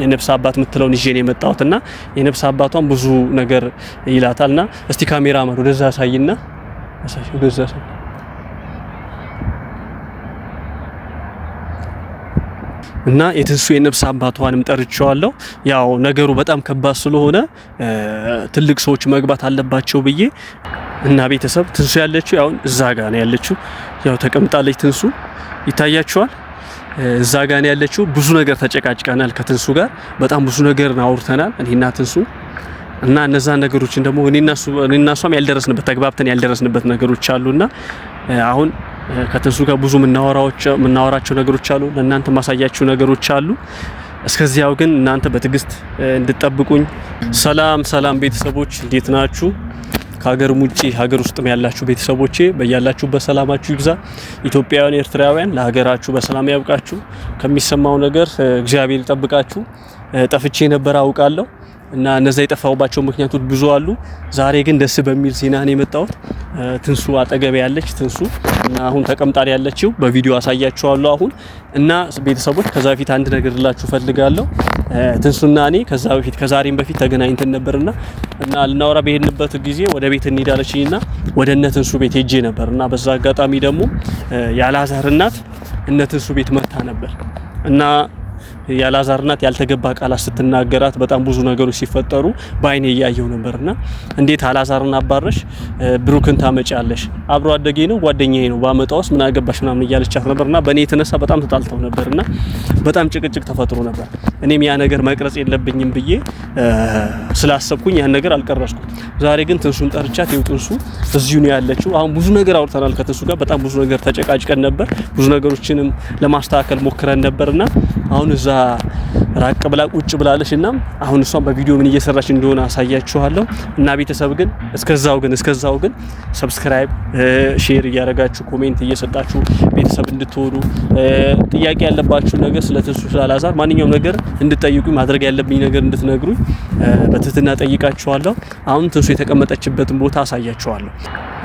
የነፍስ አባት ምትለውን ይዤ ነው የመጣሁትና የነፍስ አባቷን ብዙ ነገር ይላታልና እስቲ ካሜራማን ወደዛ ሳይና ወደዛ ሳይ እና የትንሱ የነፍስ አባቷንም ጠርቼዋለሁ። ያው ነገሩ በጣም ከባድ ስለሆነ ትልቅ ሰዎች መግባት አለባቸው ብዬ እና ቤተሰብ ትንሱ ያለችው ያው እዛ ጋር ነው ያለችው። ያው ተቀምጣለች ትንሱ ይታያችኋል። እዛ ጋር ነው ያለችው። ብዙ ነገር ተጨቃጭቀናል ከትንሱ ጋር በጣም ብዙ ነገር አውርተናል እኔና ትንሱ እና እነዛ ነገሮችን ደግሞ እኔና እሷም ያልደረስንበት ተግባብተን ያልደረስንበት ነገሮች አሉና አሁን ከትንሱ ጋር ብዙ ምናወራቸው ነገሮች አሉ። ለእናንተ ማሳያችሁ ነገሮች አሉ። እስከዚያው ግን እናንተ በትግስት እንድትጠብቁኝ። ሰላም ቤተሰቦች እንዴት ናችሁ? ከሀገርም ውጪ ሀገር ውስጥም ያላችሁ ቤተሰቦቼ በያላችሁበት ሰላማችሁ ይብዛ። ኢትዮጵያውያን ኤርትራውያን ለሀገራችሁ በሰላም ያብቃችሁ። ከሚሰማው ነገር እግዚአብሔር ይጠብቃችሁ። ጠፍቼ ነበር አውቃለሁ እና እነዛ የጠፋውባቸው ምክንያቶች ብዙ አሉ። ዛሬ ግን ደስ በሚል ዜና ነው የመጣሁት። ትንሱ አጠገብ ያለች ትንሱ እና አሁን ተቀምጣ ያለችው በቪዲዮ አሳያችኋለሁ አሁን እና ቤተሰቦች ከዛ በፊት አንድ ነገር ልላችሁ ፈልጋለሁ። ትንሱና እኔ ከዛሬም በፊት ተገናኝተን ነበርና እና ልናወራ በሄድንበት ጊዜ ወደ ቤት እንሄዳለችኝና ወደ እነ ትንሱ ቤት ሄጄ ነበርና በዛ አጋጣሚ ደግሞ ያላዛር እናት እነ ትንሱ ቤት መታ ነበር እና ያላዛር እናት ያልተገባ ቃላት ስትናገራት በጣም ብዙ ነገሮች ሲፈጠሩ ባይኔ ያያየው ነበርና እንዴት አላዛርን አባረሽ ብሩክን ታመጫለሽ? አብሮ አደጌ ነው ጓደኛዬ ነው ባመጣውስ ምን አገባሽ ምናምን እያለቻት ነበርና በኔ የተነሳ በጣም ተጣልተው ነበርና በጣም ጭቅጭቅ ተፈጥሮ ነበር። እኔም ያ ነገር መቅረጽ የለብኝም ብዬ ስላሰብኩኝ ያን ነገር አልቀረጽኩም። ዛሬ ግን ትንሱን ጠርቻት ይው ትንሱ እዚሁ ነው ያለችው። አሁን ብዙ ነገር አውርተናል ከትንሱ ጋር በጣም ብዙ ነገር ተጨቃጭቀን ነበር። ብዙ ነገሮችንም ለማስተካከል ሞክረን ነበርና አሁን እዛ ራቅ ብላ ቁጭ ብላለችና አሁን እሷን በቪዲዮ ምን እየሰራች እንደሆነ አሳያችኋለሁ። እና ቤተሰብ ግን እስከዛው ግን ሰብስክራይብ ሼር እያደረጋችሁ ኮሜንት እየሰጣችሁ ቤተሰብ እንድትሆኑ ጥያቄ ያለባችሁ ነገር ስለ ትንሱ ስላላዛር ማንኛውም ነገር እንድትጠይቁኝ ማድረግ ያለብኝ ነገር እንድትነግሩኝ በትህትና ጠይቃችኋለሁ። አሁን ትንሱ የተቀመጠችበትን ቦታ አሳያችኋለሁ።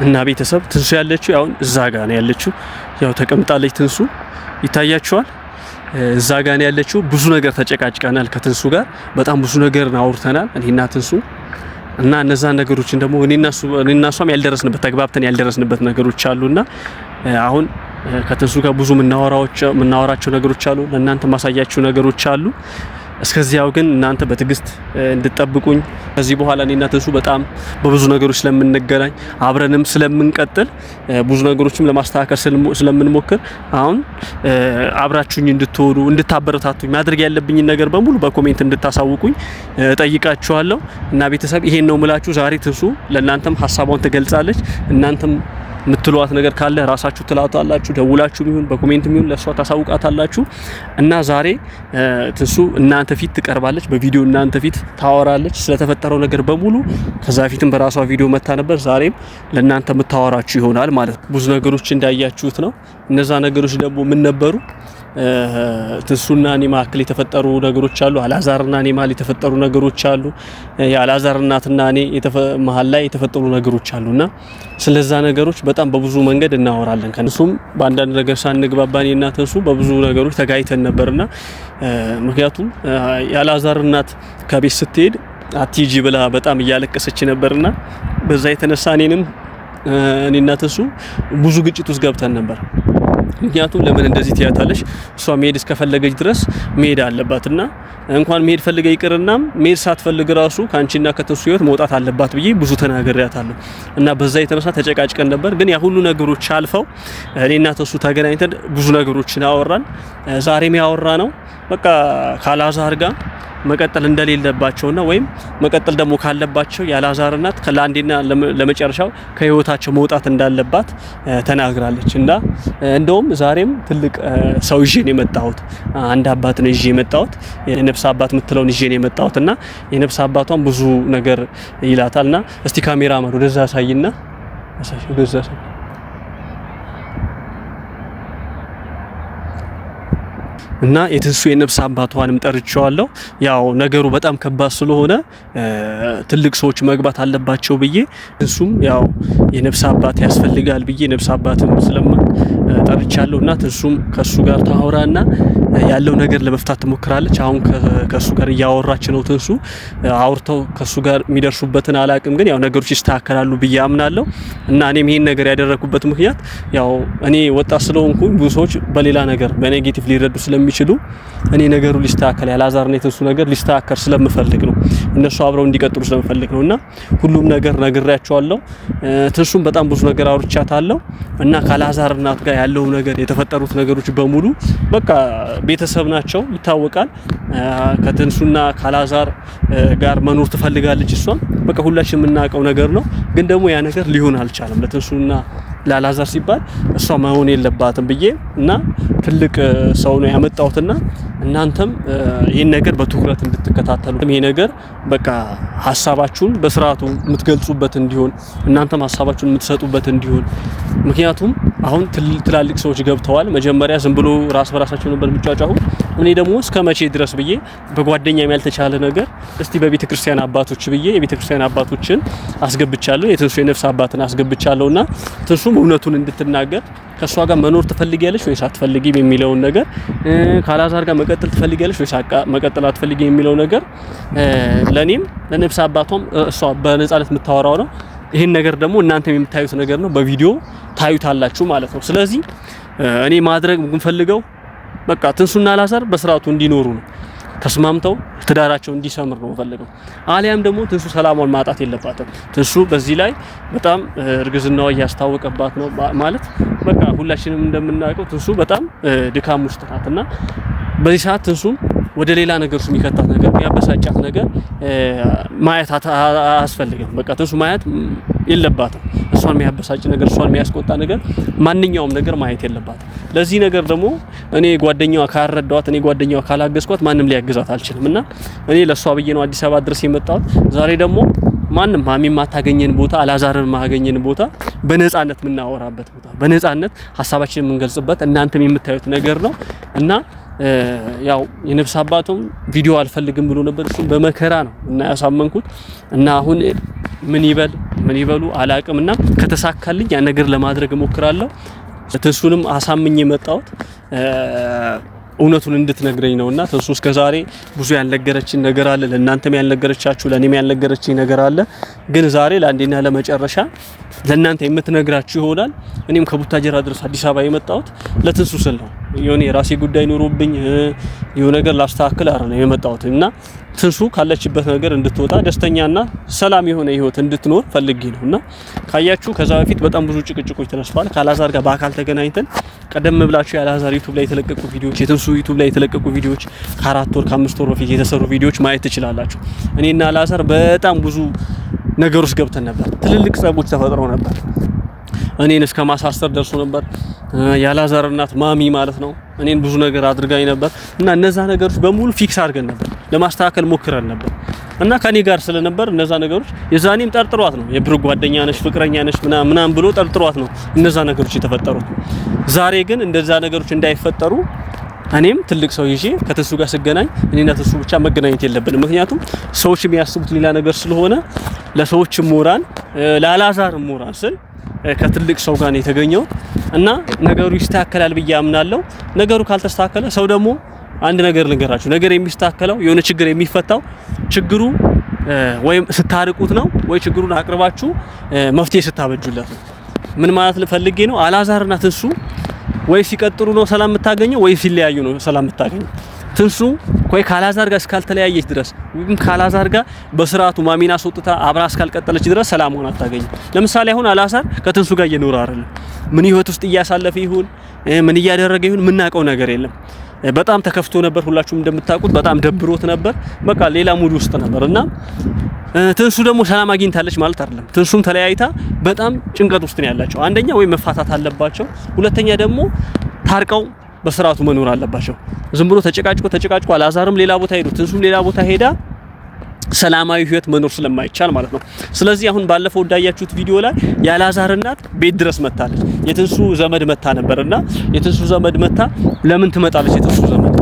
እና ቤተሰብ ትንሱ ያለችው ያው እዛ ጋር ነው ያለችው። ያው ተቀምጣለች ትንሱ ይታያችኋል። እዛ ጋር ነው ያለችው። ብዙ ነገር ተጨቃጭቀናል ከትንሱ ጋር በጣም ብዙ ነገር አውርተናል እኔና ትንሱ እና እነዛ ነገሮችን ደግሞ እኔና እሷም ያልደረስንበት ተግባብተን ያልደረስንበት ነገሮች አሉና አሁን ከትንሱ ጋር ብዙ ምናወራቸው ነገሮች አሉ። ለእናንተ ማሳያችሁ ነገሮች አሉ። እስከዚያው ግን እናንተ በትግስት እንድትጠብቁኝ። ከዚህ በኋላ እኔና ትንሱ በጣም በብዙ ነገሮች ስለምንገናኝ አብረንም ስለምንቀጥል ብዙ ነገሮችም ለማስተካከል ስለምንሞክር አሁን አብራችሁኝ እንድትሆኑ እንድታበረታቱኝ ማድረግ ያለብኝ ነገር በሙሉ በኮሜንት እንድታሳውቁኝ ጠይቃችኋለሁ። እና ቤተሰብ ይሄን ነው ምላችሁ። ዛሬ ትንሱ ለእናንተም ሀሳቧን ትገልጻለች። እናንተም ምትሏት ነገር ካለ ራሳችሁ ትላታላችሁ። ደውላችሁም ይሁን በኮሜንትም ይሁን ለሷ ታሳውቃታላችሁ። እና ዛሬ ትንሱ እናንተ ፊት ትቀርባለች። በቪዲዮ እናንተ ፊት ታወራለች ስለተፈጠረው ነገር በሙሉ። ከዛ ፊትም በራሷ ቪዲዮ መታ ነበር። ዛሬም ለእናንተ የምታወራችሁ ይሆናል ማለት ነው። ብዙ ነገሮች እንዳያችሁት ነው። እነዛ ነገሮች ደግሞ ምን ነበሩ? ትንሱና እኔ መካከል የተፈጠሩ ነገሮች አሉ። አላዛርና እኔ መሀል የተፈጠሩ ነገሮች አሉ። የአላዛር እናትና እኔ መሀል ላይ የተፈጠሩ ነገሮች አሉና ስለዛ ነገሮች በጣም በብዙ መንገድ እናወራለን። ከነሱም በአንዳንድ ነገር ሳንግባባ እኔና ትንሱ በብዙ ነገሮች ተጋይተን ነበርና ምክንያቱም የአላዛር እናት ከቤት ስትሄድ አትሂጂ ብላ በጣም እያለቀሰች ነበርና በዛ የተነሳ እኔና ትንሱ ብዙ ግጭት ውስጥ ገብተን ነበር። ምክንያቱም ለምን እንደዚህ ትያታለሽ? እሷ መሄድ እስከፈለገች ድረስ መሄድ አለባትና እንኳን መሄድ ፈልገ ይቅርና መሄድ ሳትፈልግ ራሱ ካንቺና ከትንሱ ህይወት መውጣት አለባት ብዬ ብዙ ተናግሬያታለሁ። እና በዛ የተነሳ ተጨቃጭቀን ነበር። ግን ያ ሁሉ ነገሮች አልፈው እኔና ትንሱ ተገናኝተን ብዙ ነገሮችን አወራን። ዛሬም ያወራ ነው በቃ ካላዛር ጋር መቀጠል እንደሌለባቸውና ወይም መቀጠል ደግሞ ካለባቸው ያላዛር እናት ከላንዴና ለመጨረሻው ከህይወታቸው መውጣት እንዳለባት ተናግራለች። እና እንደውም ዛሬም ትልቅ ሰው ይዤ ነው የመጣሁት። አንድ አባት ነው ይዤ የመጣሁት። የነፍስ አባት ምትለውን ይዤ ነው የመጣሁትና የነፍስ አባቷን ብዙ ነገር ይላታልና እስቲ ካሜራማን ወደዛ ሳይና ወደዛ ሳይ እና የትንሱ የነፍስ አባቷንም ጠርቼዋለሁ። ያው ነገሩ በጣም ከባድ ስለሆነ ትልቅ ሰዎች መግባት አለባቸው ብዬ ትንሱም ያው የነፍስ አባት ያስፈልጋል ብዬ ነፍስ አባትም ጠርቻለሁና ትንሱም ከሱ ጋር ታወራና ያለው ነገር ለመፍታት ትሞክራለች። አሁን ከሱ ጋር እያወራች ነው ትንሱ። አውርተው ከሱ ጋር የሚደርሱበትን አላቅም፣ ግን ያው ነገሮች ይስተካከላሉ ብዬ አምናለሁ። እና እኔም ይሄን ነገር ያደረኩበት ምክንያት ያው እኔ ወጣት ስለሆንኩኝ ብዙ ሰዎች በሌላ ነገር በኔጌቲቭ ሊረዱ ስለሚችሉ እኔ ነገሩ ሊስተካከል ያላዛርና የትንሱ ነገር ሊስተካከል ስለምፈልግ ነው። እነሱ አብረው እንዲቀጥሉ ስለምፈልግ ነውና ሁሉም ነገር ነግሬያቸዋለሁ። ትንሱም በጣም ብዙ ነገር አውርቻታለሁ እና ካላዛር እናት ጋር ያለው ነገር የተፈጠሩት ነገሮች በሙሉ በቃ ቤተሰብ ናቸው ይታወቃል። ከትንሱና ካላዛር ጋር መኖር ትፈልጋለች እሷ። በቃ ሁላችን የምናውቀው ነገር ነው። ግን ደግሞ ያ ነገር ሊሆን አልቻለም። ለትንሱና ላላዛር ሲባል እሷ መሆን የለባትም ብዬ እና ትልቅ ሰው ነው ያመጣውትና እናንተም ይሄን ነገር በትኩረት እንድትከታተሉ ይሄ ነገር በቃ ሐሳባችሁን በስርዓቱ የምትገልጹበት እንዲሆን እናንተም ሐሳባችሁን የምትሰጡበት እንዲሆን። ምክንያቱም አሁን ትላልቅ ሰዎች ገብተዋል። መጀመሪያ ዝም ብሎ ራስ በራሳቸው ነበር የሚጫጫሁ። እኔ ደግሞ እስከ መቼ ድረስ ብዬ በጓደኛም ያልተቻለ ነገር እስቲ በቤተክርስቲያን አባቶች ብዬ የቤተክርስቲያን አባቶችን አስገብቻለሁ። የትንሱ የነፍስ አባትን አስገብቻለሁና ትንሱም እውነቱን እንድትናገር ከሷ ጋር መኖር ትፈልጊያለሽ ወይስ አትፈልጊም የሚለውን ነገር ካላዛር ጋር መቀጠል ትፈልጊያለሽ ወይስ መቀጠል አትፈልጊም የሚለው ነገር ለኔም ለነፍስ አባቷም እሷ በነጻነት የምታወራው ነው። ይሄን ነገር ደግሞ እናንተም የምታዩት ነገር ነው። በቪዲዮ ታዩታላችሁ ማለት ነው። ስለዚህ እኔ ማድረግ የምፈልገው በቃ ትንሱና አላዛር በስርዓቱ እንዲኖሩ ነው። ተስማምተው ትዳራቸው እንዲሰምር ነው ፈልገው። አሊያም ደግሞ ትንሱ ሰላሟን ማጣት የለባትም። ትንሱ በዚህ ላይ በጣም እርግዝናዋ እያስታወቀባት ነው ማለት በቃ ሁላችንም እንደምናውቀው ትንሱ በጣም ድካም ውስጥ ናትና በዚህ ሰዓት ትንሱ ወደ ሌላ ነገር ውስጥ የሚከታት ነገር የሚያበሳጫት ነገር ማየት አያስፈልግም። በቃ ትንሱ ማየት የለባትም። እሷን የሚያበሳጭ ነገር እሷን የሚያስቆጣ ነገር ማንኛውም ነገር ማየት የለባትም። ለዚህ ነገር ደግሞ እኔ ጓደኛዋ ካረዳዋት እኔ ጓደኛዋ ካላገዝኳት ማንም ሊያግዛት አልችልም እና እኔ ለሷ ብዬ ነው አዲስ አበባ ድረስ የመጣሁት። ዛሬ ደግሞ ማንም ማሚ ማታገኘን ቦታ አላዛርን ማገኘን ቦታ በነጻነት የምናወራበት ቦታ በነጻነት ሐሳባችንን የምንገልጽበት እናንተም የምታዩት ነገር ነው እና ያው የነፍስ አባቱም ቪዲዮ አልፈልግም ብሎ ነበር። እሱ በመከራ ነው እና ያሳመንኩት እና አሁን ምን ይበሉ አላቅምና ከተሳካልኝ ያ ነገር ለማድረግ እሞክራለሁ። ትንሱንም አሳምኜ የመጣሁት እውነቱን እንድትነግረኝ ነውና ትንሱ እስከዛሬ ብዙ ያልነገረችን ነገር አለ። ለእናንተም ያልነገረቻችሁ ለኔም ያልነገረችኝ ነገር አለ። ግን ዛሬ ለአንዴና ለመጨረሻ ለእናንተ የምትነግራችሁ ይሆናል። እኔም ከቡታጀራ ድረስ አዲስ አበባ የመጣሁት ለትንሱ ስል ነው። የሆነ የራሴ ጉዳይ ኖሮብኝ የሆነ ነገር ላስተካክል አይደለም የመጣሁት እና ትንሱ ካለችበት ነገር እንድትወጣ ደስተኛና ሰላም የሆነ ህይወት እንድትኖር ፈልጌ ነውና ካያችሁ ከዛ በፊት በጣም ብዙ ጭቅጭቆች ተነስቷል። ካላዛር ጋር በአካል ተገናኝተን ቀደም ብላችሁ ያላዛር ዩቲዩብ ላይ የተለቀቁ ቪዲዮዎች የትንሱ ዩቲዩብ ላይ የተለቀቁ ቪዲዮዎች ከ4 ወር ከ5 ወር በፊት የተሰሩ ቪዲዮዎች ማየት ትችላላችሁ። እኔና አላዛር በጣም ብዙ ነገር ውስጥ ገብተን ነበር። ትልልቅ ጸቦች ተፈጥረው ነበር። እኔን እስከ ማሳሰር ደርሶ ነበር። ያላዛር እናት ማሚ ማለት ነው እኔን ብዙ ነገር አድርጋኝ ነበር እና እነዛ ነገሮች በሙሉ ፊክስ አድርገን ነበር ለማስተካከል ሞክረን ነበር እና ከኔ ጋር ስለነበር እነዛ ነገሮች የዛኔም ጠርጥሯት ነው የብሩ ጓደኛ ነሽ ፍቅረኛ ነሽ ምናምን ብሎ ጠርጥሯት ነው እነዛ ነገሮች የተፈጠሩት። ዛሬ ግን እንደዛ ነገሮች እንዳይፈጠሩ እኔም ትልቅ ሰው ይዤ ከትንሱ ጋር ስገናኝ እኔና ትንሱ ብቻ መገናኘት የለብንም። ምክንያቱም ሰዎች የሚያስቡት ሌላ ነገር ስለሆነ ለሰዎች ሞራል ለአላዛር ሞራል ስል ከትልቅ ሰው ጋር ነው የተገኘው እና ነገሩ ይስተካከላል ብዬ አምናለሁ። ነገሩ ካልተስተካከለ ሰው ደግሞ አንድ ነገር ልንገራችሁ፣ ነገር የሚስተካከለው የሆነ ችግር የሚፈታው ችግሩ ወይም ስታርቁት ነው ወይ ችግሩን አቅርባችሁ መፍትሄ ስታበጁለት ነው። ምን ማለት ልፈልጌ ነው? አላዛርና ትንሱ ወይ ሲቀጥሩ ነው ሰላም የምታገኘው ወይ ሲለያዩ ነው ሰላም የምታገኘው። ትንሱ ወይ ካላዛር ጋር እስካልተለያየች ድረስ ወይም ካላዛር ጋር በስርዓቱ ማሚና ሶጥታ አብራ እስካልቀጠለች ድረስ ሰላም ሆና አታገኝም። ለምሳሌ አሁን አላዛር ከትንሱ ጋር እየኖረ አይደለም። ምን ህይወት ውስጥ እያሳለፈ ይሁን ምን እያደረገ ይሁን ምናቀው ነገር የለም። በጣም ተከፍቶ ነበር። ሁላችሁም እንደምታውቁት በጣም ደብሮት ነበር። በቃ ሌላ ሙድ ውስጥ ነበርና ትንሱ ደግሞ ሰላም አግኝታለች ማለት አይደለም። ትንሱም ተለያይታ በጣም ጭንቀት ውስጥ ነው ያላቸው። አንደኛ ወይ መፋታት አለባቸው፣ ሁለተኛ ደግሞ ታርቀው በስርዓቱ መኖር አለባቸው። ዝም ብሎ ተጨቃጭቆ አላዛርም ሌላ ቦታ ሄዶ ትንሱም ሌላ ቦታ ሄዳ ሰላማዊ ህይወት መኖር ስለማይቻል ማለት ነው። ስለዚህ አሁን ባለፈው እንዳያችሁት ቪዲዮ ላይ ያላዛር እናት ቤት ድረስ መታለች። የትንሱ ዘመድ መታ ነበርና የትንሱ ዘመድ መታ ለምን ትመጣለች የትንሱ ዘመድ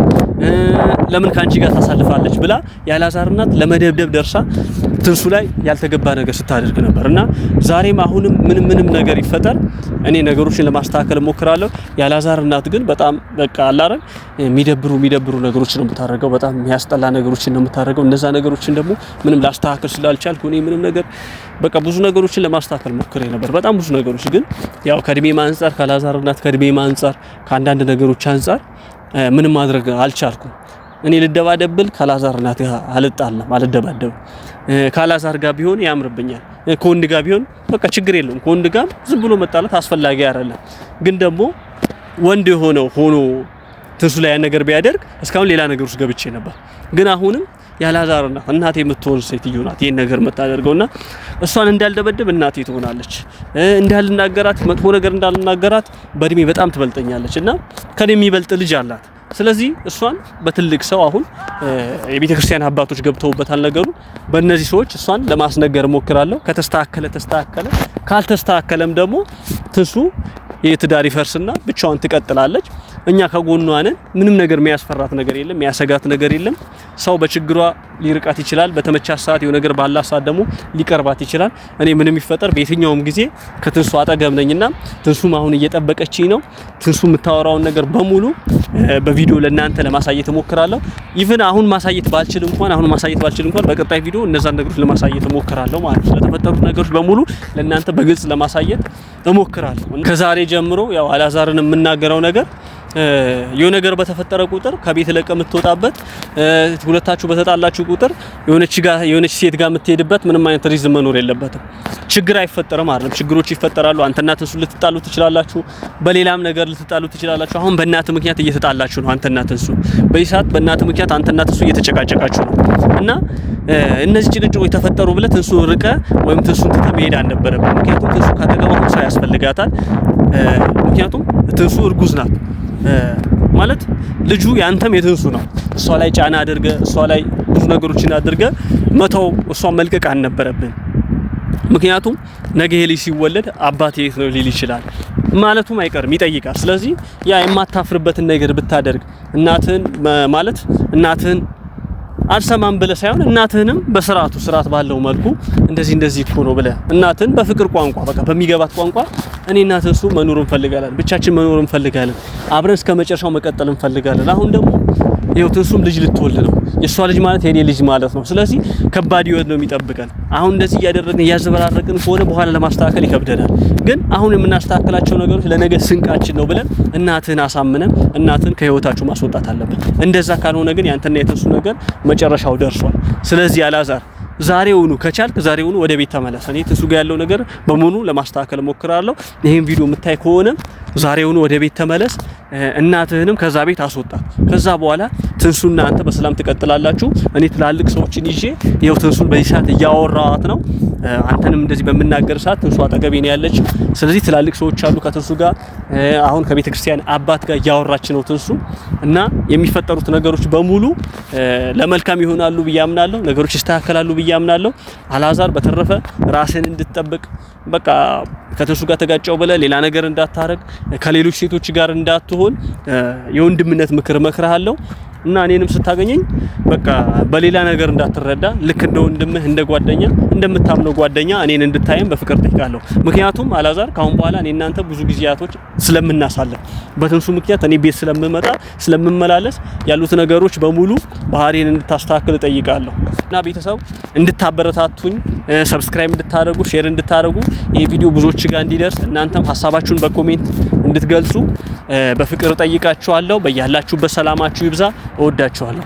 ለምን ካንቺ ጋር ታሳልፋለች ብላ ያላዛር እናት ለመደብደብ ደርሳ ትንሱ ላይ ያልተገባ ነገር ስታደርግ ነበር እና ዛሬም አሁንም ምንም ነገር ይፈጠር እኔ ነገሮችን ለማስተካከል እሞክራለሁ። ያላዛር እናት ግን በጣም በቃ አላረን የሚደብሩ ነገሮችን ነው የምታደርገው። በጣም የሚያስጠላ ነገሮችን ነው የምታደርገው። እነዛ ነገሮችን ደግሞ ምንም ላስተካከል ስላልቻልኩ እኔ ምንም ነገር በቃ ብዙ ነገሮችን ለማስተካከል ሞክሬ ነበር። በጣም ብዙ ነገሮች ግን ያው ከእድሜ አንፃር ካላዛር እናት ከእድሜ አንፃር ከአንዳንድ ነገሮች አንፃር ምንም ማድረግ አልቻልኩም። እኔ ልደባደብል ካላዛር እናት አልጣለም አልደባደብም። ካላዛር ጋር ቢሆን ያምርብኛል። ከወንድ ጋር ቢሆን በቃ ችግር የለውም። ከወንድ ጋር ዝም ብሎ መጣላት አስፈላጊ አይደለም። ግን ደግሞ ወንድ ሆኖ ትንሱ ላይ ያን ነገር ቢያደርግ እስካሁን ሌላ ነገር ውስጥ ገብቼ ነበር። ግን አሁንም ያላዛር እናቴ የምትሆን ሴትዮ ናት ይሄን ነገር የምታደርገውና እሷን እንዳልደበደብ እናቴ ትሆናለች። እንዳልናገራት መጥፎ ነገር እንዳልናገራት በእድሜ በጣም ትበልጠኛለች እና ከኔ የሚበልጥ ልጅ አላት። ስለዚህ እሷን በትልቅ ሰው አሁን የቤተክርስቲያን አባቶች ገብተውበታል ነገሩ። በእነዚህ ሰዎች እሷን ለማስነገር ሞክራለሁ። ከተስተካከለ ተስተካከለ፣ ካልተስተካከለም ደግሞ ትንሱ የትዳር ይፈርስና ብቻዋን ትቀጥላለች። እኛ ከጎኗ ነን። ምንም ነገር የሚያስፈራት ነገር የለም፣ የሚያሰጋት ነገር የለም። ሰው በችግሯ ሊርቃት ይችላል። በተመቻት ሰዓት የሆነ ነገር ባላት ሰዓት ደግሞ ሊቀርባት ይችላል። እኔ ምንም ይፈጠር በየትኛውም ጊዜ ከትንሱ አጠገብ ነኝና ትንሱም አሁን እየጠበቀችኝ ነው። ትንሱ የምታወራውን ነገር በሙሉ በቪዲዮ ለእናንተ ለማሳየት እሞክራለሁ። ኢቭን አሁን ማሳየት ባልችል እንኳን በቀጣይ ቪዲዮ እነዛን ነገሮች ለማሳየት እሞክራለሁ ማለት ነው። ለተፈጠሩት ነገሮች በሙሉ ለእናንተ በግልጽ ለማሳየት እሞክራለሁ። ከዛሬ ጀምሮ ያው አላዛርን የምናገረው ነገር የሆነ ነገር በተፈጠረ ቁጥር ከቤት ለቀ የምትወጣበት ሁለታችሁ በተጣላችሁ ቁጥር የሆነች ሴት ጋር የምትሄድበት ምንም አይነት ሪዝን መኖር የለበትም። ችግር አይፈጠርም አይደለም፣ ችግሮች ይፈጠራሉ። አንተና ትንሱ ልትጣሉ ትችላላችሁ፣ በሌላም ነገር ልትጣሉ ትችላላችሁ። አሁን በእናት ምክንያት እየተጣላችሁ ነው አንተና ትንሱ። በዚህ ሰዓት በእናት ምክንያት አንተና ትንሱ እየተጨቃጨቃችሁ ነው እና እነዚህ ጭቅጭቆች ተፈጠሩ ብለህ ትንሱን ርቀ ወይም ትንሱን ትተህ መሄድ አልነበረብህም። ምክንያቱም ትንሱ ካጠገቧ ሰው ያስፈልጋታል። ምክንያቱም ትንሱ እርጉዝ ናት ማለት ልጁ ያንተም የትንሱ ነው። እሷ ላይ ጫና አድርገ እሷ ላይ ብዙ ነገሮችን አድርገ መተው እሷን መልቀቅ አልነበረብን። ምክንያቱም ነገ ይሄ ልጅ ሲወለድ አባቴ የት ነው ሊል ይችላል ማለቱም አይቀርም ይጠይቃል። ስለዚህ ያ የማታፍርበትን ነገር ብታደርግ እናትህን አልሰማም ብለህ ሳይሆን እናትህንም ስርዓት ባለው መልኩ እንደዚህ እኮ ነው ብለህ እናትህን በፍቅር ቋንቋ በቃ በሚገባት ቋንቋ እኔ እና ትንሱ መኖር እንፈልጋለን፣ ብቻችን መኖር እንፈልጋለን፣ አብረን እስከ መጨረሻው መቀጠል እንፈልጋለን። አሁን ደግሞ ይኸው ትንሱም ልጅ ልትወልድ ነው። የሷ ልጅ ማለት የኔ ልጅ ማለት ነው። ስለዚህ ከባድ ህይወት ነው የሚጠብቀን። አሁን እንደዚህ እያደረግን እያዘበራረቅን ከሆነ በኋላ ለማስተካከል ይከብደናል። ግን አሁን የምናስተካክላቸው ነገሮች ለነገ ስንቃችን ነው ብለን እናትህን አሳምነን እናትህን ከህይወታችሁ ማስወጣት አለብን። እንደዛ ካልሆነ ግን ያንተና የትንሱ ነገር መጨረሻው ደርሷል። ስለዚህ አላዛር ዛሬውኑ ከቻልክ ዛሬውኑ ወደ ቤት ተመለስ። እኔ ትንሱ ጋር ያለው ነገር በሙሉ ለማስተካከል ሞክራለሁ። ይሄን ቪዲዮ የምታይ ከሆነ ዛሬውኑ ወደ ቤት ተመለስ፣ እናትህንም ከዛ ቤት አስወጣት። ከዛ በኋላ ትንሱና አንተ በሰላም ትቀጥላላችሁ። እኔ ትላልቅ ሰዎችን ይዤ ይኸው ትንሱን በዚህ ሰዓት እያወራኋት ነው። አንተንም እንደዚህ በመናገር ሰዓት ትንሱ አጠገቤ ነው ያለችው። ስለዚህ ትላልቅ ሰዎች አሉ ከትንሱ ጋር አሁን ከቤተ ክርስቲያን አባት ጋር እያወራች ነው ትንሱ እና የሚፈጠሩት ነገሮች በሙሉ ለመልካም ይሆናሉ ብዬ አምናለሁ። ነገሮች ይስተካከላሉ ብዬ አምናለሁ። አላዛር በተረፈ ራስን እንድትጠብቅ በቃ ከትንሱ ጋር ተጋጨው ብለህ ሌላ ነገር እንዳታረግ፣ ከሌሎች ሴቶች ጋር እንዳትሆን የወንድምነት ምክር መክርሃለሁ እና እኔንም ስታገኘኝ በቃ በሌላ ነገር እንዳትረዳ፣ ልክ እንደ ወንድምህ እንደ ጓደኛ እንደምታምነው ጓደኛ እኔን እንድታየም በፍቅር ጠይቃለሁ። ምክንያቱም አላዛር ካሁን በኋላ እኔ እናንተ ብዙ ጊዜያቶች ስለምናሳልፍ በትንሱ ምክንያት እኔ ቤት ስለምመላለስ ያሉት ነገሮች በሙሉ ባህሪን እንድታስተካክል ጠይቃለሁ እና ቤተሰብ እንድታበረታቱኝ፣ ሰብስክራይብ እንድታደርጉ፣ ሼር እንድታደርጉ ይሄ ቪዲዮ ብዙዎች ጋር እንዲደርስ እናንተም ሐሳባችሁን በኮሜንት እንድትገልጹ በፍቅር ጠይቃችኋለሁ። በያላችሁበት ሰላማችሁ ይብዛ። እወዳችኋለሁ።